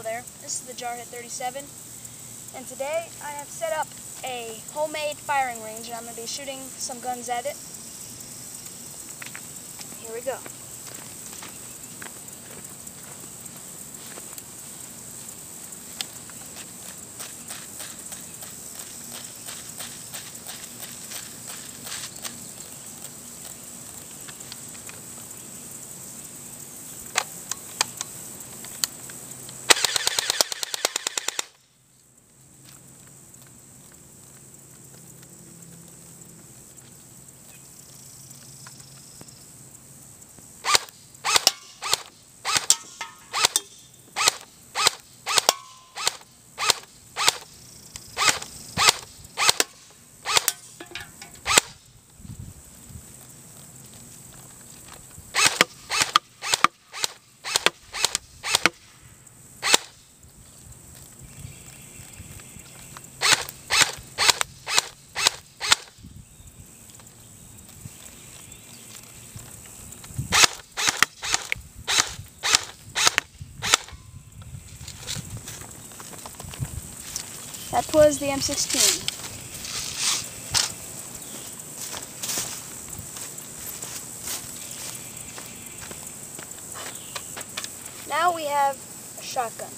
there. This is the Jarhead 37, and today I have set up a homemade firing range, and I'm going to be shooting some guns at it. Here we go. That was the M16. Now we have a shotgun.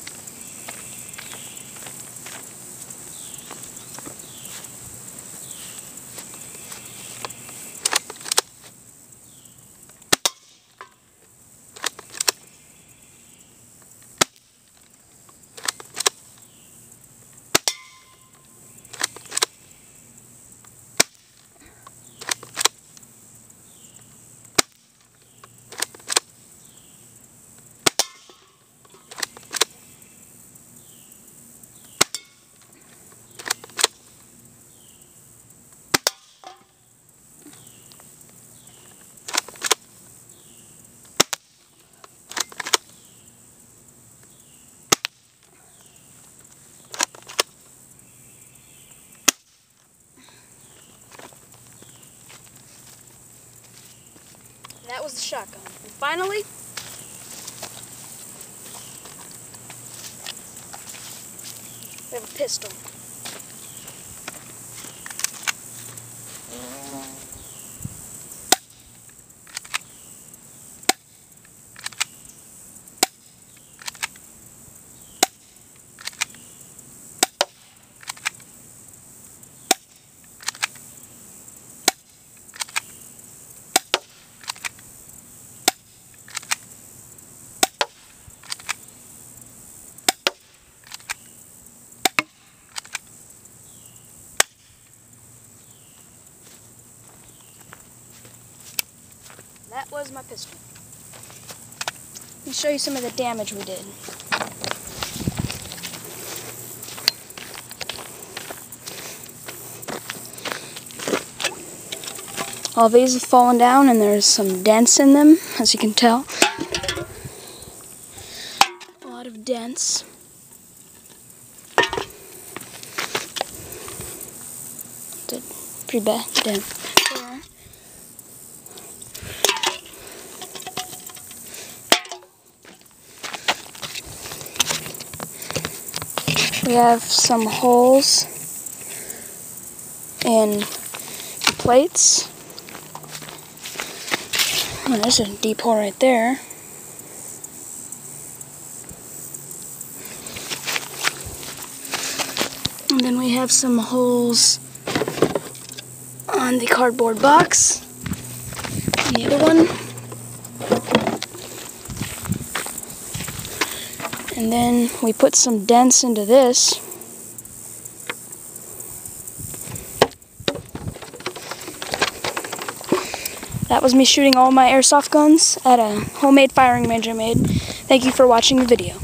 That was the shotgun. And finally, we have a pistol. That was my pistol. Let me show you some of the damage we did. All these have fallen down and there's some dents in them, as you can tell. A lot of dents. Pretty bad dent. We have some holes in the plates. Oh, there's a deep hole right there. And then we have some holes on the cardboard box. The other one. And then we put some dents into this. That was me shooting all my airsoft guns at a homemade firing range I made. Thank you for watching the video.